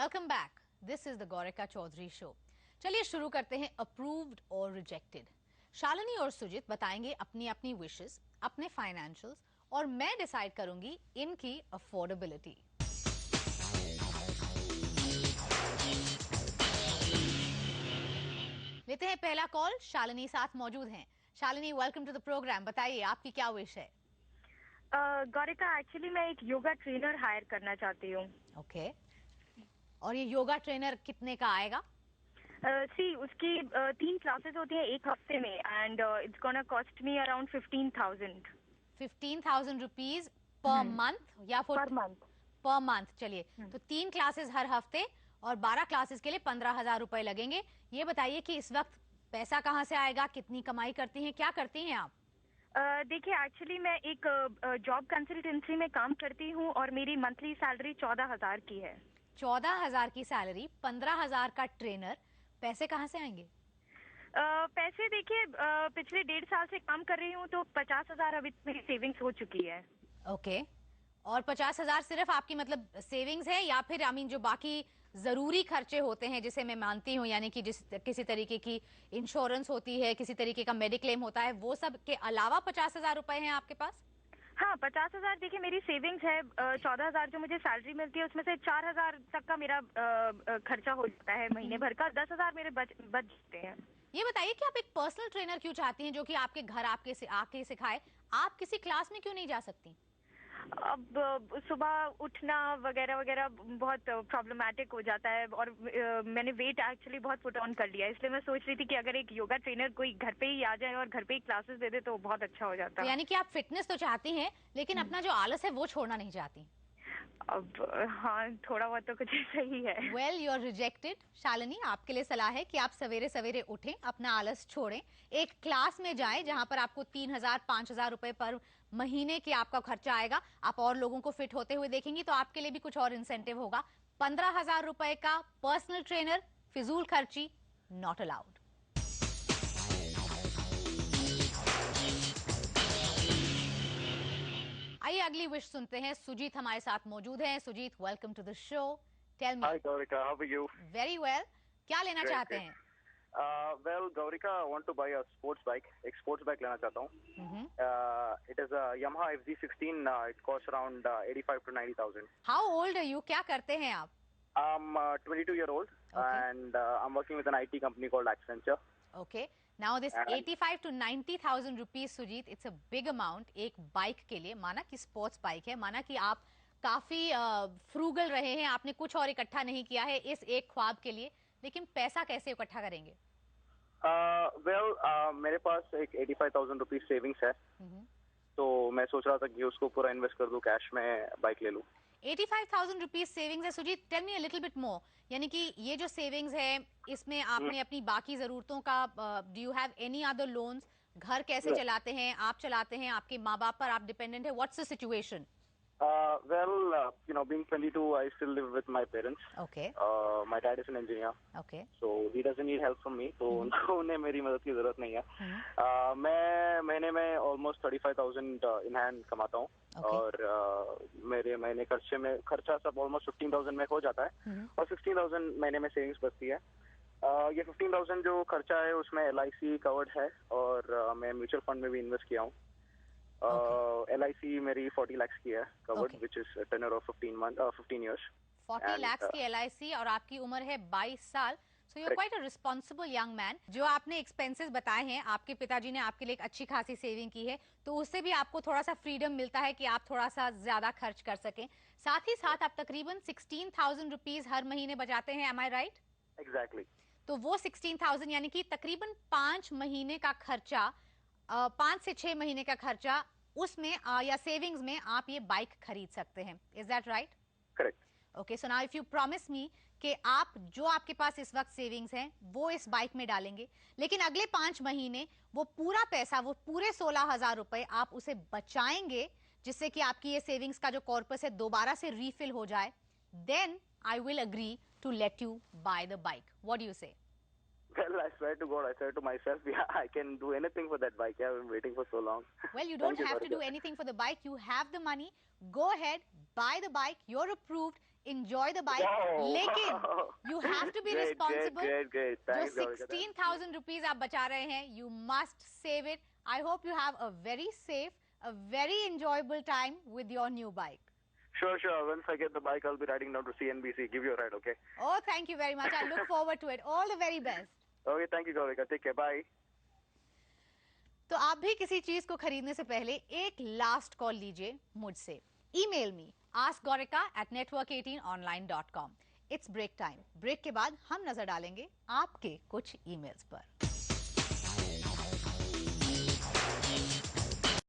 Welcome back. This is the Gaurika Chaudhary show. चलिए शुरू करते हैं अप्रूव्ड और रिजेक्टेड। शालिनी और सुजीत बताएंगे अपनी अपनी विशेस, अपने फाइनेंशियल्स, और मैं डिसाइड करूंगी इनकी अफोर्डेबिलिटी। लेते हैं पहला कॉल। शालिनी साथ मौजूद हैं। Shalini, welcome to the programme. बताइए आपकी क्या विश है? गौरिका, एक्चुअली मैं एक योगा ट्रेनर हायर करना चाहती हूँ। ओके। और ये योगा ट्रेनर कितने का आएगा? उसकी 3 क्लासेस होती हैं एक हफ्ते में and it's gonna cost me around 15,000। 15,000 rupees per month या पर मंथ? Per month. चलिए, तो 3 क्लासेस हर हफ्ते और 12 क्लासेस के लिए 15,000 रुपए लगेंगे। ये बताइए कि इस वक्त पैसा कहाँ से आएगा, कितनी कमाई करती हैं, क्या करती हैं आप? देखिए, एक्चुअली मैं एक जॉब कंसल्टेंसी में काम करती हूँ और मेरी मंथली सैलरी 14,000 की है। 14,000 की सैलरी, 15,000 का ट्रेनर, पैसे कहाँ से आएंगे? पैसे देखिए, पिछले 1.5 साल से काम कर रही हूँ तो 50,000 अभी मेरी सेविंग्स हो चुकी है। ओके। और 50,000 सिर्फ आपकी मतलब सेविंग्स है या फिर जो बाकी जरूरी खर्चे होते हैं, जिसे मैं मानती हूँ, यानी कि किसी तरीके की इंश्योरेंस होती है, किसी तरीके का मेडिक्लेम होता है, वो सब के अलावा 50,000 रुपए हैं आपके पास? हाँ, 50,000 देखिए मेरी सेविंग्स है। 14,000 जो मुझे सैलरी मिलती है उसमें से 4,000 तक का मेरा खर्चा हो जाता है महीने भर का। 10,000 मेरे बच जाते हैं। ये बताइए कि आप एक पर्सनल ट्रेनर क्यों चाहती हैं जो कि आपके घर आके सिखाए? आप किसी क्लास में क्यों नहीं जा सकती? अब सुबह उठना वगैरह वगैरह बहुत प्रॉब्लमैटिक हो जाता है और मैंने वेट एक्चुअली बहुत पुट ऑन कर लिया है, इसलिए मैं सोच रही थी कि अगर एक योगा ट्रेनर कोई घर पे ही आ जाए और घर पे ही क्लासेस दे दे तो बहुत अच्छा हो जाता। तो यानी कि आप फिटनेस तो चाहती हैं लेकिन अपना जो आलस है वो छोड़ना नहीं चाहती? अब हाँ, थोड़ा बहुत तो कुछ सही है। Well, you are rejected. Shalini, आपके लिए सलाह है कि आप सवेरे सवेरे उठें, अपना आलस छोड़ें, एक क्लास में जाएं जहां पर आपको 3,000 5,000 रुपए पर महीने की आपका खर्चा आएगा। आप और लोगों को फिट होते हुए देखेंगी तो आपके लिए भी कुछ और इंसेंटिव होगा। 15,000 रुपए का पर्सनल ट्रेनर, फिजूल खर्ची नॉट अलाउड। आइए अगली विश सुनते हैं। सुजीत हमारे साथ मौजूद हैं। Sujit, welcome to the show. Tell me. Hi Gaurika, how are you? Very well. क्या लेना Great, चाहते great. हैं? Well, Gaurika, I want to buy a sports bike. एक sports bike लेना चाहता हूँ. It is a Yamaha FZ16. It costs around 85 to 90,000. How old are you? क्या करते हैं आप? I'm 22-year-old and I'm working with an IT company called Accenture. Okay. Now this 85 to 90,000 rupees, Sujit, it's a big amount एक bike के लिए। माना कि sports bike है, माना कि आप काफी फ्रूगल रहे हैं, आपने कुछ और इकट्ठा नहीं किया है इस एक ख्वाब के लिए, लेकिन पैसा कैसे इकट्ठा करेंगे? मेरे पास एक 85,000 रुपीज सेविंग्स है, तो मैं सोच रहा था कि उसको पूरा इन्वेस्ट कर दूं, कैश में बाइक ले लूं। 85,000 रुपीज सेविंग्स है। Sujit, tell me a little bit more. यानी कि ये जो सेविंग्स है, इसमें आपने अपनी बाकी जरूरतों का, do you have any other loans? घर कैसे चलाते हैं? आप चलाते हैं? आपके माँ बाप पर आप डिपेंडेंट है? What's the situation? Being 22, I still live with my parents. Okay. My dad is an engineer. Okay. So he doesn't need help from me. तो उन्हें मेरी मदद की जरूरत नहीं है। मैं महीने में almost 35,000 in hand कमाता हूँ। और मेरे महीने खर्चा सब almost 15,000 में हो जाता है और 16,000 महीने में सेविंग्स बचती है। ये 15,000 जो खर्चा है उसमें LIC कवर्ड है और मैं म्यूचुअल फंड में भी इन्वेस्ट किया हूँ। LIC मेरी 40 लाख की है covered, which is a tenure of 15 years. 40 lakh की LIC और आपकी उम्र है 22 साल। So you are quite a responsible young man. जो आपने एक्सपेंसेस बताए हैं, आपके पिताजी ने आपके लिए एक अच्छी खासी सेविंग की है, तो उससे भी आपको थोड़ा सा फ्रीडम मिलता है कि आप थोड़ा सा ज्यादा खर्च कर सकें। साथ ही साथ आप तकरीबन 16,000 रुपीज हर महीने बचाते हैं, एम आई राइट? एग्जैक्टली। तो वो 16,000 यानी कि तकरीबन 5 महीने का खर्चा, 5 से 6 महीने का खर्चा, उसमें या सेविंग्स में आप ये बाइक खरीद सकते हैं। Is that right? Correct. Okay, so now if you promise me कि आप जो आपके पास इस वक्त सेविंग्स हैं वो इस बाइक में डालेंगे, लेकिन अगले 5 महीने वो पूरा पैसा, वो पूरे 16,000 रुपए आप उसे बचाएंगे, जिससे कि आपकी ये सेविंग्स का जो कॉर्पस है दोबारा से रीफिल हो जाए, then I will agree to let you buy the bike. What do you say? Well, I swear to God, I swear to myself, yeah, I can do anything for that bike. Yeah, I've been waiting for so long. Well, you don't have to do anything for the bike. You have the money. Go ahead, buy the bike. You're approved. enjoy the bike. लेकिन you have to be responsible. Great. जो 16,000 rupees आप बचा रहे हैं, you must save it. I hope you have a very safe, a very enjoyable time with your new bike. Sure. Once I get the bike, I'll be riding down to CNBC. Give you a ride, okay? Oh, thank you very much. I look forward to it. All the very best. Okay, thank you, Gaurika. Take care. Bye. तो आप भी किसी चीज को खरीदने से पहले एक लास्ट कॉल लीजिए मुझसे. Email me askgaurika@network18online.com. It's break time. Break के बाद हम नजर डालेंगे आपके कुछ ईमेल्स पर.